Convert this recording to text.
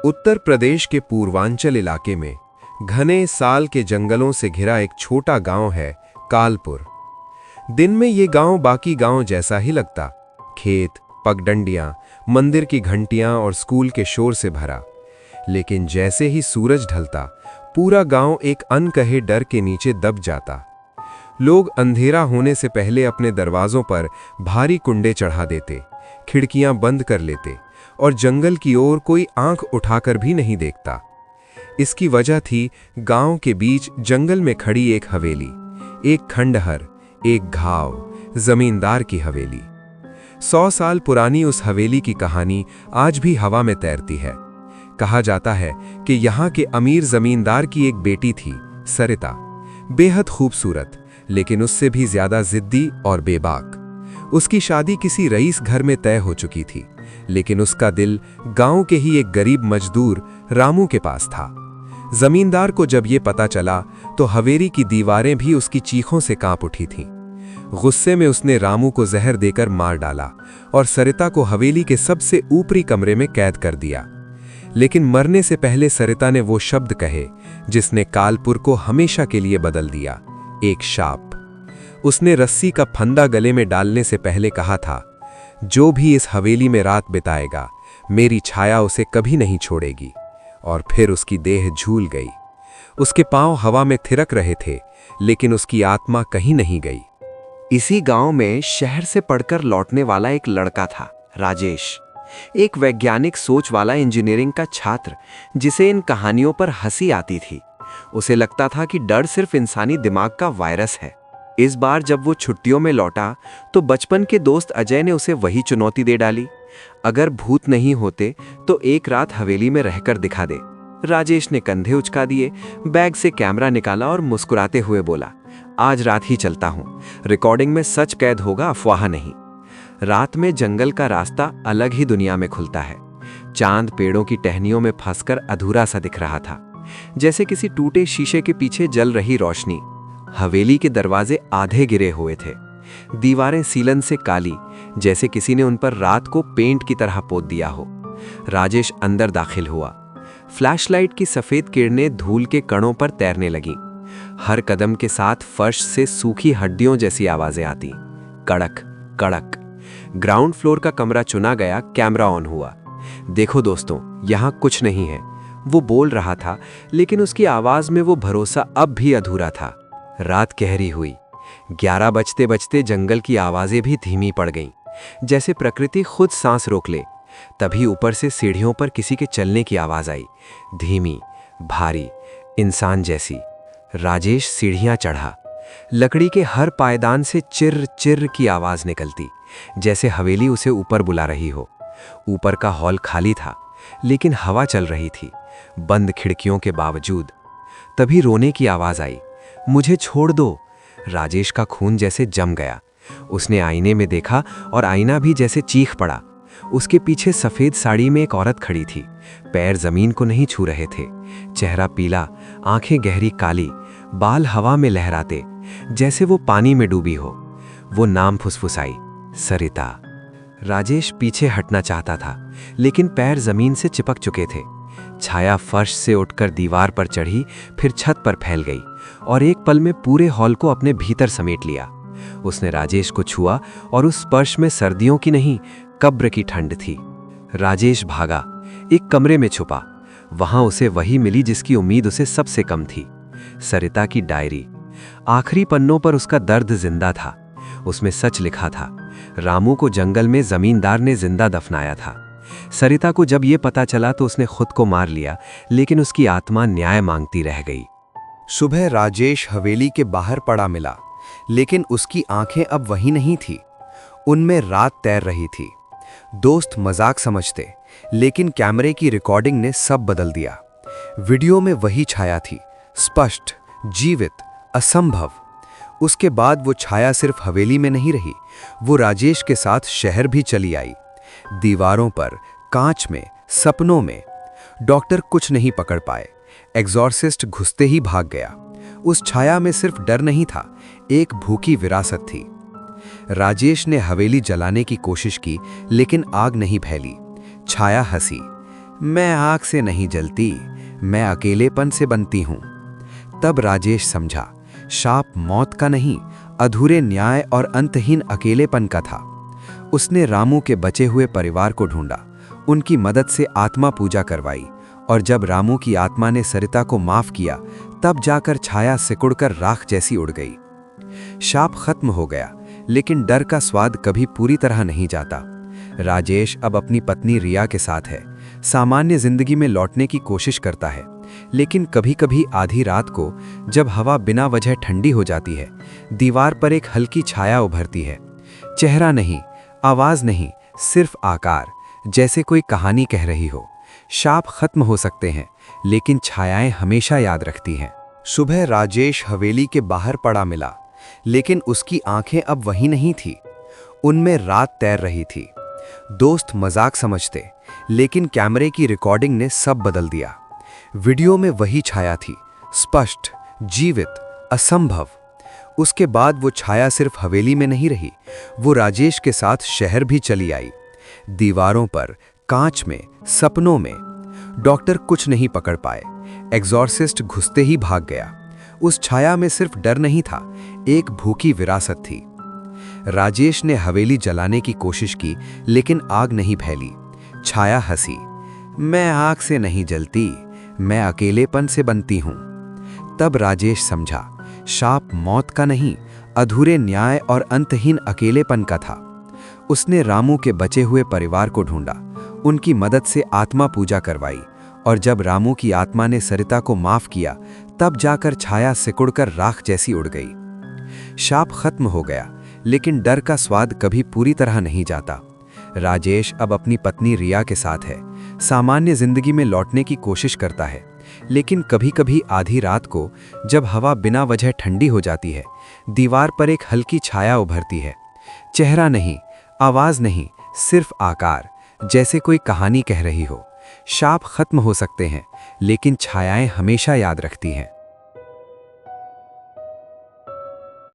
उत्तर प्रदेश के पूर्वांचल इलाके में घने साल के जंगलों से घिरा एक छोटा गांव है कालपुर। दिन में ये गांव बाकी गांव जैसा ही लगता, खेत, पगडंडियां, मंदिर की घंटियां और स्कूल के शोर से भरा। लेकिन जैसे ही सूरज ढलता, पूरा गांव एक अनकहे डर के नीचे दब जाता। लोग अंधेरा होने से पहले अपने दरवाजों पर भारी कुंडे चढ़ा देते, खिड़कियां बंद कर लेते और जंगल की ओर कोई आंख उठाकर भी नहीं देखता। इसकी वजह थी गांव के बीच जंगल में खड़ी एक हवेली, एक खंडहर, एक घाव, जमींदार की हवेली। 100 साल पुरानी उस हवेली की कहानी आज भी हवा में तैरती है। कहा जाता है कि यहाँ के अमीर जमींदार की एक बेटी थी, सरिता, बेहद खूबसूरत, लेकिन उससे भी ज्यादा जिद्दी और बेबाक। उसकी शादी किसी रईस घर में तय हो चुकी थी, लेकिन उसका दिल गांव के ही एक गरीब मजदूर रामू के पास था। जमींदार को जब ये पता चला तो हवेली की दीवारें भी उसकी चीखों से कांप उठी थीं। गुस्से में उसने रामू को जहर देकर मार डाला और सरिता को हवेली के सबसे ऊपरी कमरे में कैद कर दिया। लेकिन मरने से पहले सरिता ने वो शब्द कहे जिसने कालपुर को हमेशा के लिए बदल दिया, एक शाप। उसने रस्सी का फंदा गले में डालने से पहले कहा था, जो भी इस हवेली में रात बिताएगा, मेरी छाया उसे कभी नहीं छोड़ेगी। और फिर उसकी देह झूल गई। उसके पांव हवा में थिरक रहे थे, लेकिन उसकी आत्मा कहीं नहीं गई। इसी गांव में शहर से पढ़कर लौटने वाला एक लड़का था, राजेश, एक वैज्ञानिक सोच वाला इंजीनियरिंग का छात्र, जिसे इन कहानियों पर हंसी आती थी। उसे लगता था कि डर सिर्फ इंसानी दिमाग का वायरस है। इस बार जब वो छुट्टियों में लौटा तो बचपन के दोस्त अजय ने उसे वही चुनौती दे डाली, अगर भूत नहीं होते तो एक रात हवेली में रहकर दिखा दे। राजेश ने कंधे उचका दिए, बैग से कैमरा निकाला और मुस्कुराते हुए बोला, आज रात ही चलता हूं, रिकॉर्डिंग में सच कैद होगा, अफवाह नहीं। रात में जंगल का रास्ता अलग ही दुनिया में खुलता है। चांद पेड़ों की टहनियों में फंसकर अधूरा सा दिख रहा था, जैसे किसी टूटे शीशे के पीछे जल रही रोशनी। हवेली के दरवाजे आधे गिरे हुए थे, दीवारें सीलन से काली, जैसे किसी ने उन पर रात को पेंट की तरह पोत दिया हो। राजेश अंदर दाखिल हुआ। फ्लैशलाइट की सफेद किरणें धूल के कणों पर तैरने लगीं। हर कदम के साथ फर्श से सूखी हड्डियों जैसी आवाजें आती, कड़क कड़क। ग्राउंड फ्लोर का कमरा चुना गया, कैमरा ऑन हुआ। देखो दोस्तों, यहाँ कुछ नहीं है, वो बोल रहा था, लेकिन उसकी आवाज में वो भरोसा अब भी अधूरा था। रात गहरी हुई। 11 बजते बजते जंगल की आवाजें भी धीमी पड़ गईं, जैसे प्रकृति खुद सांस रोक ले। तभी ऊपर से सीढ़ियों पर किसी के चलने की आवाज आई, धीमी, भारी, इंसान जैसी। राजेश सीढ़ियां चढ़ा। लकड़ी के हर पायदान से चिर चिर की आवाज निकलती, जैसे हवेली उसे ऊपर बुला रही हो। ऊपर का हॉल खाली था, लेकिन हवा चल रही थी, बंद खिड़कियों के बावजूद। तभी रोने की आवाज आई, मुझे छोड़ दो। राजेश का खून जैसे जम गया। उसने आईने में देखा और आईना भी जैसे चीख पड़ा। उसके पीछे सफेद साड़ी में एक औरत खड़ी थी, पैर जमीन को नहीं छू रहे थे, चेहरा पीला, आंखें गहरी काली, बाल हवा में लहराते, जैसे वो पानी में डूबी हो। वो नाम फुसफुसाई, सरिता। राजेश पीछे हटना चाहता था, लेकिन पैर जमीन से चिपक चुके थे। छाया फर्श से उठकर दीवार पर चढ़ी, फिर छत पर फैल गई और एक पल में पूरे हॉल को अपने भीतर समेट लिया। उसने राजेश को छुआ और उस स्पर्श में सर्दियों की नहीं, कब्र की ठंड थी। राजेश भागा, एक कमरे में छुपा। वहां उसे वही मिली जिसकी उम्मीद उसे सबसे कम थी, सरिता की डायरी। आखिरी पन्नों पर उसका दर्द जिंदा था। उसमें सच लिखा था, रामू को जंगल में जमींदार ने जिंदा दफनाया था। सरिता को जब यह पता चला तो उसने खुद को मार लिया, लेकिन उसकी आत्मा न्याय मांगती रह गई। सुबह राजेश हवेली के बाहर पड़ा मिला, लेकिन उसकी आंखें अब वही नहीं थी, उनमें रात तैर रही थी। दोस्त मजाक समझते, लेकिन कैमरे की रिकॉर्डिंग ने सब बदल दिया। वीडियो में वही छाया थी, स्पष्ट, जीवित, असंभव। उसके बाद वो छाया सिर्फ हवेली में नहीं रही, वो राजेश के साथ शहर भी चली आई। दीवारों पर, कांच में, सपनों में। डॉक्टर कुछ नहीं पकड़ पाए, एग्जॉर्सिस्ट घुसते ही भाग गया। उस छाया में सिर्फ डर नहीं था, एक भूखी विरासत थी। राजेश ने हवेली जलाने की कोशिश की, लेकिन आग नहीं फैली। छाया हंसी, मैं आग से नहीं जलती, मैं अकेलेपन से बनती हूँ। तब राजेश समझा, शाप मौत का नहीं, अधूरे न्याय और अंतहीन अकेलेपन का था। उसने रामू के बचे हुए परिवार को ढूंढा, उनकी मदद से आत्मा पूजा करवाई, और जब रामू की आत्मा ने सरिता को माफ किया, तब जाकर छाया सिकुड़कर राख जैसी उड़ गई। शाप खत्म हो गया, लेकिन डर का स्वाद कभी पूरी तरह नहीं जाता। राजेश अब अपनी पत्नी रिया के साथ है, सामान्य जिंदगी में लौटने की कोशिश करता है, लेकिन कभी कभी आधी रात को जब हवा बिना वजह ठंडी हो जाती है, दीवार पर एक हल्की छाया उभरती है। चेहरा नहीं, आवाज नहीं, सिर्फ आकार, जैसे कोई कहानी कह रही हो। शाप खत्म हो सकते हैं, लेकिन छायाएं हमेशा याद रखती हैं। सुबह राजेश हवेली के बाहर पड़ा मिला, लेकिन उसकी आंखें अब वही नहीं थी, उनमें रात तैर रही थी। दोस्त मजाक समझते, लेकिन कैमरे की रिकॉर्डिंग ने सब बदल दिया। वीडियो में वही छाया थी, स्पष्ट, जीवित, असंभव। उसके बाद वो छाया सिर्फ हवेली में नहीं रही, वो राजेश के साथ शहर भी चली आई। दीवारों पर, कांच में, सपनों में। डॉक्टर कुछ नहीं पकड़ पाए, एग्जॉर्सिस्ट घुसते ही भाग गया। उस छाया में सिर्फ डर नहीं था, एक भूखी विरासत थी। राजेश ने हवेली जलाने की कोशिश की, लेकिन आग नहीं फैली। छाया हंसी, मैं आग से नहीं जलती, मैं अकेलेपन से बनती हूं। तब राजेश समझा, शाप मौत का नहीं, अधूरे न्याय और अंतहीन अकेलेपन का था। उसने रामू के बचे हुए परिवार को ढूंढा, उनकी मदद से आत्मा पूजा करवाई, और जब रामू की आत्मा ने सरिता को माफ किया, तब जाकर छाया सिकुड़कर राख जैसी उड़ गई। शाप खत्म हो गया, लेकिन डर का स्वाद कभी पूरी तरह नहीं जाता। राजेश अब अपनी पत्नी रिया के साथ है, सामान्य जिंदगी में लौटने की कोशिश करता है, लेकिन कभी कभी आधी रात को जब हवा बिना वजह ठंडी हो जाती है, दीवार पर एक हल्की छाया उभरती है। चेहरा नहीं, आवाज नहीं, सिर्फ आकार, जैसे कोई कहानी कह रही हो। शाप खत्म हो सकते हैं, लेकिन छायाएं हमेशा याद रखती हैं।